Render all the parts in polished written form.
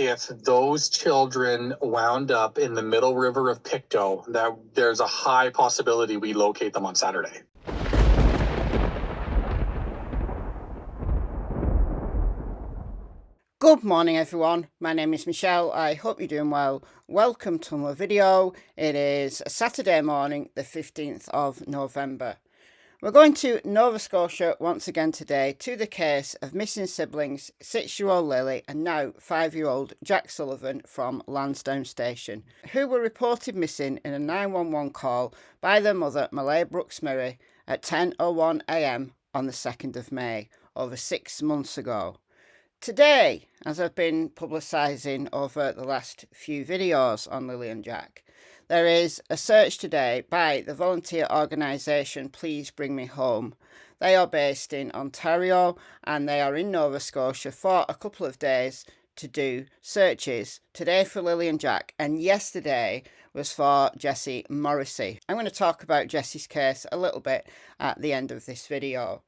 if those children wound up in the middle river of Pictou, that there's a high possibility we locate them on Saturday. Good morning everyone, my name is Michelle, I hope you're doing well. Welcome to another video. It is a Saturday morning, the 15th of November. We're going to Nova Scotia once again today to the case of missing siblings 6-year-old Lilly and now 5-year-old Jack Sullivan from Lansdowne Station, who were reported missing in a 911 call by their mother Malay Brooks-Murray at 10:01 a.m. on the 2nd of May, over 6 months ago. Today, as I've been publicising over the last few videos on Lilly and Jack, there is a search today by the volunteer organisation Please Bring Me Home. They are based in Ontario and they are in Nova Scotia for a couple of days to do searches. Today for Lilly and Jack, and yesterday was for Jessie Morrisy. I'm going to talk about Jessie's case a little bit at the end of this video.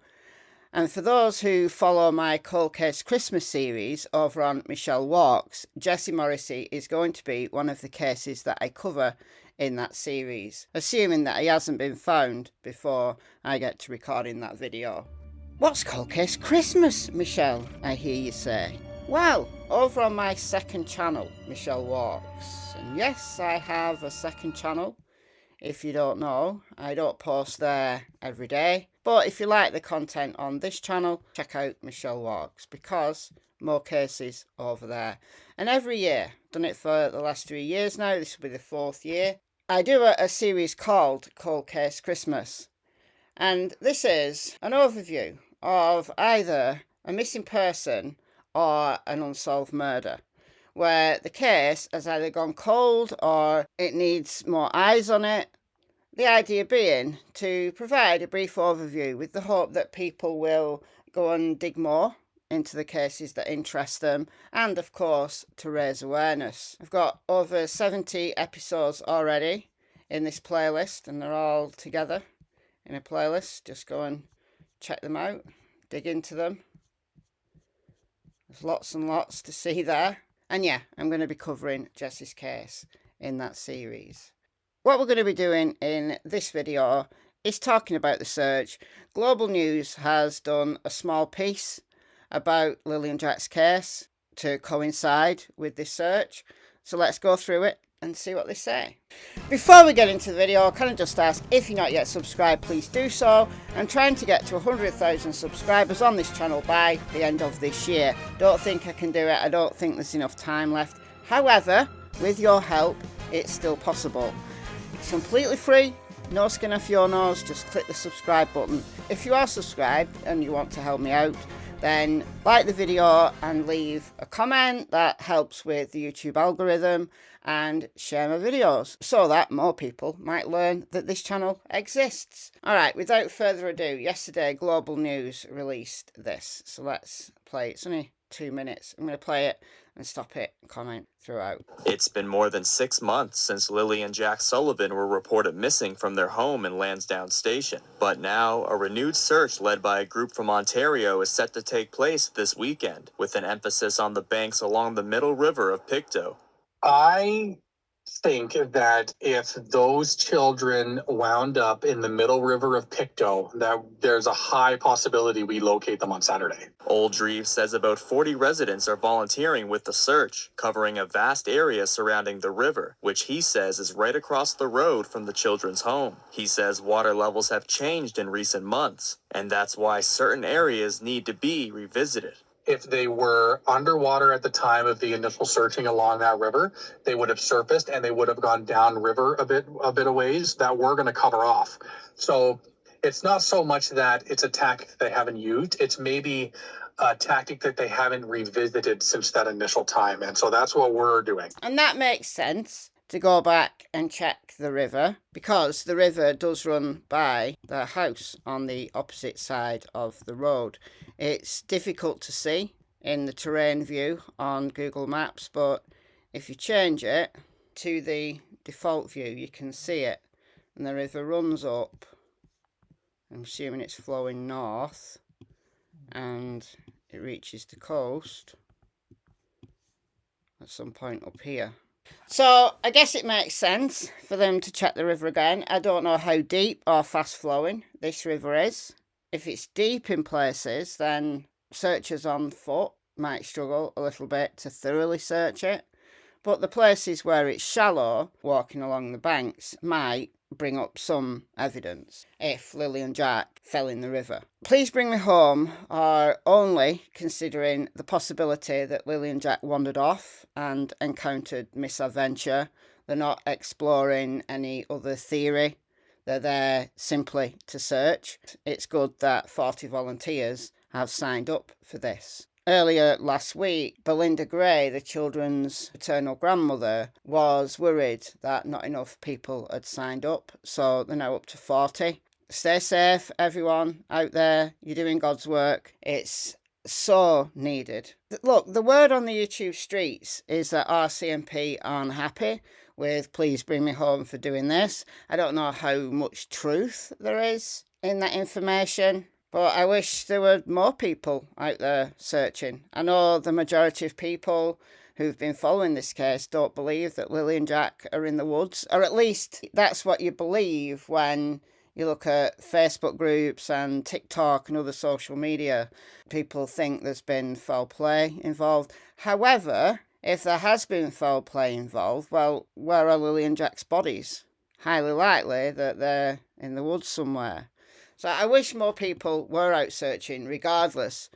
And for those who follow my Cold Case Christmas series over on Michelle Walks, Jessie Morrisy is going to be one of the cases that I cover in that series, assuming that he hasn't been found before I get to recording that video. What's Cold Case Christmas, Michelle, I hear you say? Well, over on my second channel, Michelle Walks, and yes, I have a second channel. If you don't know, I don't post there every day. But if you like the content on this channel, check out Michelle Walks, because more cases over there. And every year, done it for the last 3 years now, this will be the 4th year, I do a series called Cold Case Christmas. And this is an overview of either a missing person or an unsolved murder, where the case has either gone cold or it needs more eyes on it. The idea being to provide a brief overview with the hope that people will go and dig more into the cases that interest them, and of course to raise awareness. I've got over 70 episodes already in this playlist and they're all together in a playlist. Just go and check them out, dig into them. There's lots and lots to see there. And yeah, I'm going to be covering Jessie's case in that series. What we're going to be doing in this video is talking about the search. Global News has done a small piece about Lilly and Jack's case to coincide with this search. So let's go through it and see what they say. Before we get into the video, can I just ask, if you're not yet subscribed, please do so. I'm trying to get to 100,000 subscribers on this channel by the end of this year. Don't think I can do it. I don't think there's enough time left. However, with your help, it's still possible. It's completely free, no skin off your nose, just click the subscribe button. If you are subscribed and you want to help me out, then like the video and leave a comment. That helps with the YouTube algorithm, and share my videos so that more people might learn that this channel exists. Alright, without further ado, yesterday Global News released this, so let's play it. It's only 2 minutes. I'm going to play it and stop it and comment throughout. It's been more than 6 months since Lilly and Jack Sullivan were reported missing from their home in Lansdowne Station. But now, a renewed search led by a group from Ontario is set to take place this weekend, with an emphasis on the banks along the middle river of Pictou. I think that if those children wound up in the middle river of Pictou, that there's a high possibility we locate them on Saturday. Oldreeve says about 40 residents are volunteering with the search, covering a vast area surrounding the river, which he says is right across the road from the children's home. He says water levels have changed in recent months, and that's why certain areas need to be revisited. If they were underwater at the time of the initial searching along that river, they would have surfaced and they would have gone down river a bit of ways that we're going to cover off. So it's not so much that it's a tactic they haven't used, it's maybe a tactic that they haven't revisited since that initial time. And so that's what we're doing. And that makes sense, to go back and check the river, because the river does run by the house on the opposite side of the road. It's difficult to see in the terrain view on Google Maps, but if you change it to the default view, you can see it, and the river runs up. I'm assuming it's flowing north and it reaches the coast at some point up here. So I guess it makes sense for them to check the river again. I don't know how deep or fast flowing this river is. If it's deep in places, then searchers on foot might struggle a little bit to thoroughly search it. But the places where it's shallow, walking along the banks, might bring up some evidence if Lilly and Jack fell in the river. Please Bring Me Home are only considering the possibility that Lilly and Jack wandered off and encountered misadventure. They're not exploring any other theory. They're there simply to search. It's good that 40 volunteers have signed up for this. Earlier last week, Belinda Gray, the children's paternal grandmother, was worried that not enough people had signed up, so they're now up to 40. Stay safe, everyone out there. You're doing God's work. It's so needed. Look, the word on the YouTube streets is that RCMP aren't happy with Please Bring Me Home for doing this. I don't know how much truth there is in that information, but I wish there were more people out there searching. I know the majority of people who've been following this case don't believe that Lilly and Jack are in the woods, or at least that's what you believe when you look at Facebook groups and TikTok and other social media. People think there's been foul play involved. However, if there has been foul play involved, well, where are Lilly and Jack's bodies? Highly likely that they're in the woods somewhere. So I wish more people were out searching, regardless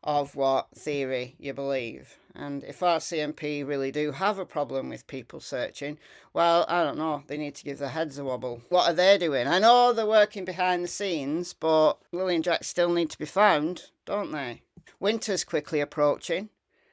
of what theory you believe. And if RCMP really do have a problem with people searching, well, I don't know, they need to give their heads a wobble. What are they doing? I know they're working behind the scenes, but Lilly and Jack still need to be found, don't they? Winter's quickly approaching.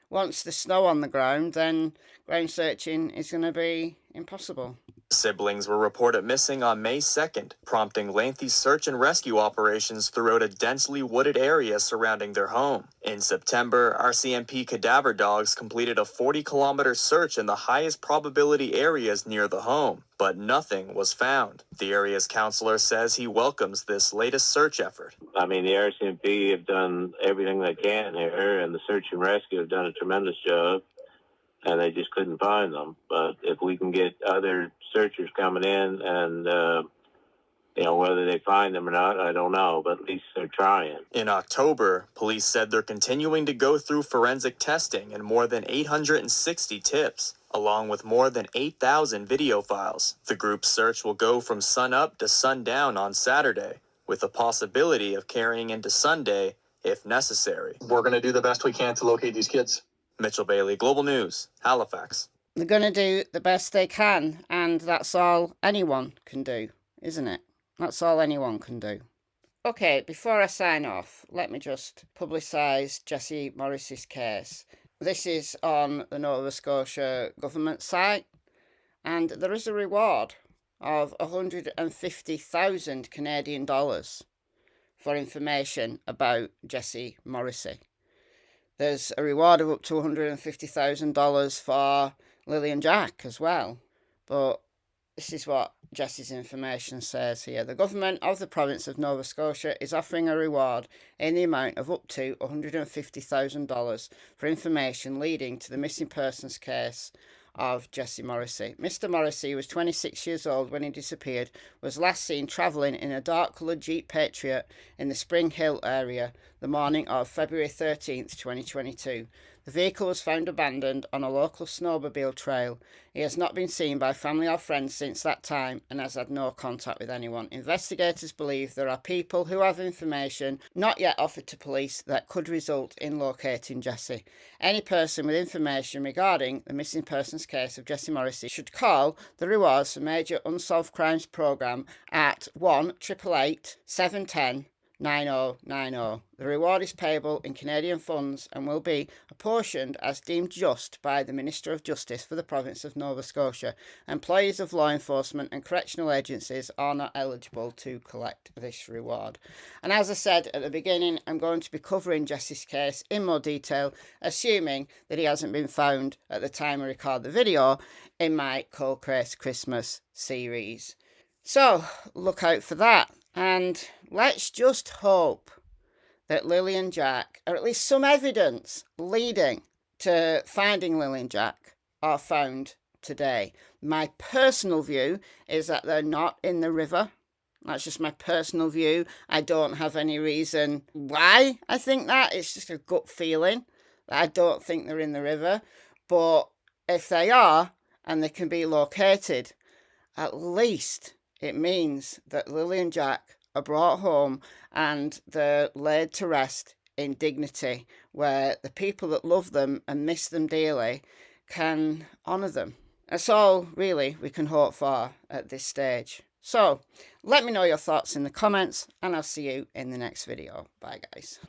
Once there's snow on the ground, then ground searching is going to be impossible. Siblings were reported missing on May 2nd, prompting lengthy search and rescue operations throughout a densely wooded area surrounding their home. In September, RCMP cadaver dogs completed a 40-kilometer search in the highest probability areas near the home, but nothing was found. The area's counselor says he welcomes this latest search effort. I mean, the RCMP have done everything they can here, and the search and rescue have done a tremendous job, and they just couldn't find them. But if we can get other searchers coming in and, whether they find them or not, I don't know, but at least they're trying. In October, police said they're continuing to go through forensic testing and more than 860 tips, along with more than 8,000 video files. The group's search will go from sunup to sundown on Saturday, with the possibility of carrying into Sunday if necessary. We're going to do the best we can to locate these kids. Mitchell Bailey, Global News, Halifax. They're going to do the best they can, and that's all anyone can do, isn't it? That's all anyone can do. Okay, before I sign off, let me just publicise Jesse Morrisy's case. This is on the Nova Scotia government site, and there is a reward of 150,000 Canadian dollars for information about Jesse Morrisy. There's a reward of up to $150,000 for Lilly and Jack as well. But this is what Jesse's information says here. The government of the province of Nova Scotia is offering a reward in the amount of up to $150,000 for information leading to the missing persons case of Jesse Morrisy. Mr. Morrisy was 26 years old when he disappeared, was last seen travelling in a dark-coloured Jeep Patriot in the Spring Hill area the morning of February 13th, 2022. The vehicle was found abandoned on a local snowmobile trail. He has not been seen by family or friends since that time and has had no contact with anyone. Investigators believe there are people who have information not yet offered to police that could result in locating Jesse. Any person with information regarding the missing persons case of Jesse Morrisy should call the Rewards for Major Unsolved Crimes programme at 1-888-710-9090. The reward is payable in Canadian funds and will be apportioned as deemed just by the Minister of Justice for the province of Nova Scotia. Employees of law enforcement and correctional agencies are not eligible to collect this reward. And as I said at the beginning, I'm going to be covering Jesse's case in more detail, assuming that he hasn't been found at the time I record the video, in my Cold Case Christmas series. So look out for that. And let's just hope that Lilly and Jack, or at least some evidence leading to finding Lilly and Jack are found today. My personal view is that they're not in the river. That's just my personal view. I don't have any reason why I think that. It's just a gut feeling that I don't think they're in the river. But if they are, and they can be located, at least it means that Lilly and Jack are brought home and they're laid to rest in dignity, where the people that love them and miss them dearly can honour them. That's all really we can hope for at this stage. So let me know your thoughts in the comments, and I'll see you in the next video. Bye guys.